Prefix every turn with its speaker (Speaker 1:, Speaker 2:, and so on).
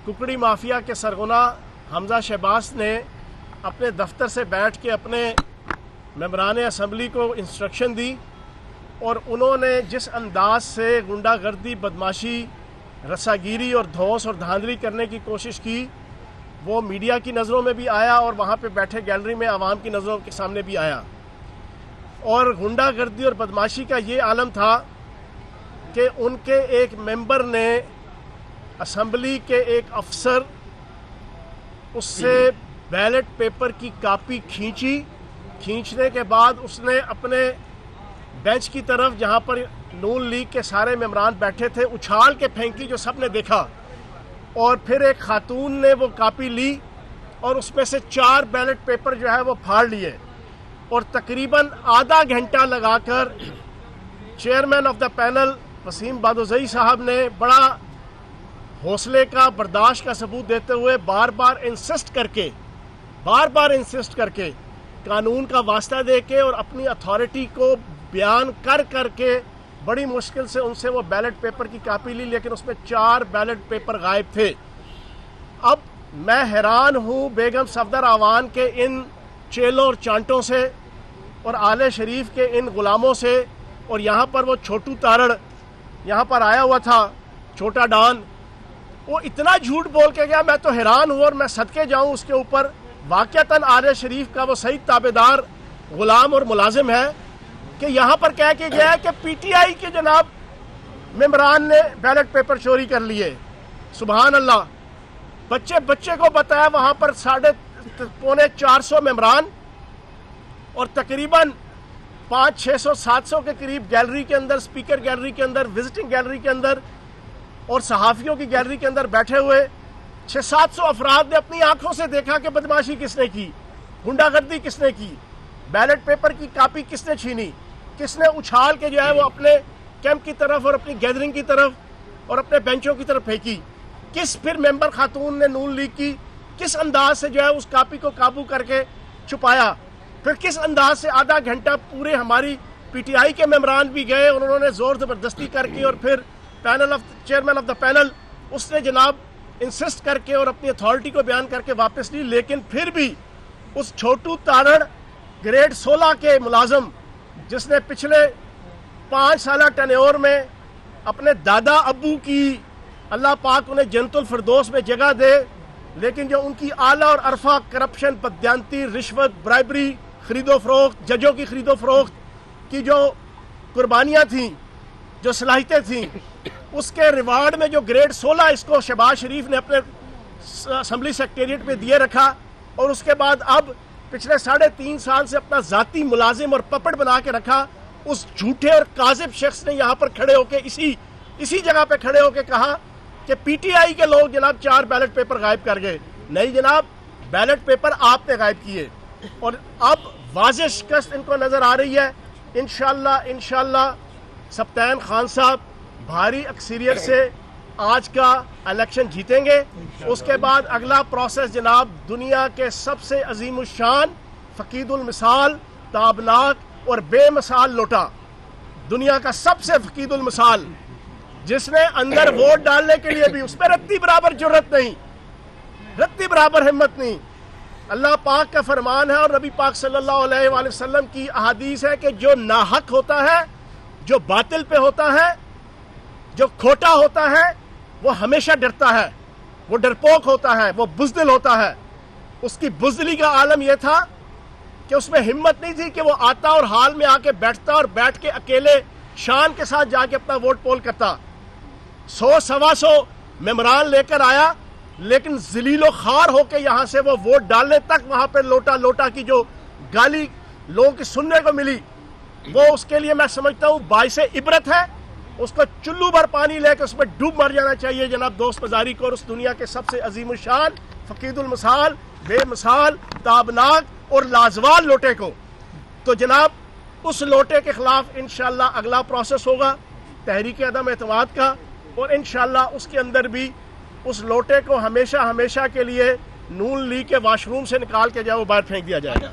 Speaker 1: कुकड़ी mafia के सरगना हमजा शहबाज ने अपने दफ्तर से बैठ के अपने मेंबरान असम्बली को इंस्ट्रक्शन दी और उन्होंने जिस अंदाज से गुंडागर्दी, बदमाशी, रस्सागिरी और धौंस और धांधली करने की कोशिश की वो मीडिया की नज़रों में भी आया और वहाँ पे बैठे गैलरी में आवाम की नज़रों के सामने भी आया। और गुंडागर्दी और बदमाशी का ये आलम था कि उनके एक मेंबर ने असम्बली के एक अफसर उससे बैलेट पेपर की कापी खींचने के बाद उसने अपने बेंच की तरफ जहां पर नून लीग के सारे मेंबरान बैठे थे उछाल के फेंकी, जो सबने देखा। और फिर एक खातून ने वो कापी ली और उसमें से 4 बैलेट पेपर जो है वो फाड़ लिए और तकरीबन आधा घंटा लगाकर chairman of the panel Waseem Badozai साहब ने बड़ा हौसले का, बर्दाश्त का सबूत देते हुए बार बार इंसिस्ट करके कानून का वास्ता दे के और अपनी अथॉरिटी को बयान करके बड़ी मुश्किल से उनसे वो बैलेट पेपर की कापी ली, लेकिन उसमें 4 बैलेट पेपर गायब थे। अब मैं हैरान हूँ बेगम सफदर आवान के इन चेलों और चांटों से और आले शरीफ के इन गुलामों से। और यहाँ पर वो छोटू तारड़ यहाँ पर आया हुआ था, छोटा डॉन, वो इतना झूठ बोल के गया, मैं तो हैरान हूँ और मैं सदके जाऊँ उसके ऊपर। वाक़तन आले शरीफ का वो सही ताबेदार, गुलाम और मुलाजिम है कि यहाँ पर कह के गया है कि पीटीआई के जनाब मेंबरान ने बैलेट पेपर चोरी कर लिए। सुभान अल्लाह। बच्चे को बताया वहाँ पर 350-400 मेंबरान और तकरीबन 500-600-700 के करीब गैलरी के अंदर, स्पीकर गैलरी के अंदर, विजिटिंग गैलरी के अंदर और सहाफ़ियों की गैलरी के अंदर बैठे हुए 600-700 अफराद ने अपनी आंखों से देखा कि बदमाशी किसने की, गुंडागर्दी किसने की, बैलेट पेपर की कापी किसने छीनी, किसने उछाल के जो है वो अपने कैंप की तरफ और अपनी गैदरिंग की तरफ और अपने बेंचों की तरफ फेंकी, किस फिर मेंबर खातून ने नून लीग की किस अंदाज से जो है उस कापी को काबू करके छुपाया, फिर किस अंदाज से आधा घंटा पूरे हमारी पीटीआई के मेंबरान भी गए और उन्होंने जोर जबरदस्ती करके और फिर चेयरमैन ऑफ द पैनल उसने जनाब इंसिस्ट करके और अपनी अथॉरिटी को बयान करके वापस ली। लेकिन फिर भी उस छोटू तारड़ ग्रेड 16 के मुलाजम जिसने पिछले 5 साल टेन्योर में अपने दादा अब्बू की, अल्लाह पाक उन्हें जन्नतुल फिरदौस में जगह दे, लेकिन जो उनकी आला और अरफा करप्शन, बदयांती, रिश्वत, ब्राइबरी, खरीदो फरोख्त, जजों की खरीदो फरोख्त की जो कुर्बानियाँ थीं, जो सलाहियतें थीं, उसके रिवार्ड में जो ग्रेड 16 इसको शहबाज शरीफ ने अपने असम्बली सेक्रेटेरिएट में दिए रखा और उसके बाद अब पिछले 3.5 साल से अपना जाती मुलाजिम और पपड़ बना के रखा। उस झूठे और काजिब शख्स ने यहाँ पर खड़े होके इसी जगह पे खड़े होके कहा कि पीटीआई के लोग जनाब 4 बैलेट पेपर गायब कर गए। नहीं जनाब, बैलेट पेपर आपने गायब किए और अब वाज़ेह शिकस्त इनको नजर आ रही है। इंशाल्लाह सब्तैन खान साहब भारी अक्सरियत से आज का इलेक्शन जीतेंगे। उसके बाद अगला प्रोसेस जनाब दुनिया के सबसे अजीम शान, फकीदुल मिसाल, ताबनाक और बेमिसाल लोटा, दुनिया का सबसे फकीदुल मिसाल, जिसने अंदर वोट डालने के लिए भी उस पर रत्ती बराबर जुर्रत नहीं, रत्ती बराबर हिम्मत नहीं। अल्लाह पाक का फरमान है और नबी पाक सल्लल्लाहु अलैहि वसल्लम की अहादीस है कि जो नाहक होता है, जो बातिल पे होता है, जो खोटा होता है, वो हमेशा डरता है, वो डरपोक होता है, वो बुज़दिल होता है। उसकी बुज़दिली का आलम यह था कि उसमें हिम्मत नहीं थी कि वो आता और हाल में आके बैठता और बैठ के अकेले शान के साथ जाके अपना वोट पोल करता। 100-125 मेंबरान लेकर आया, लेकिन ज़लीलो खार होके यहाँ से वो वोट डालने तक वहाँ पर लोटा की जो गाली लोगों की सुनने को मिली, वो उसके लिए मैं समझता हूँ बाइसे इबरत है। उसको चुल्लू भर पानी लेकर उसमें डूब मर जाना चाहिए जनाब दोस्त मजारी को और उस दुनिया के सबसे अजीम शान, फकीदुल मिसाल, बेमिसाल, ताबनाक और लाजवाल लोटे को। तो जनाब उस लोटे के खिलाफ इंशाल्लाह अगला प्रोसेस होगा तहरीक अदम एतमाद का और इंशाल्लाह उसके अंदर भी उस लोटे को हमेशा के लिए नून लीग के वाशरूम से निकाल के जाए वो बाहर फेंक दिया जाएगा।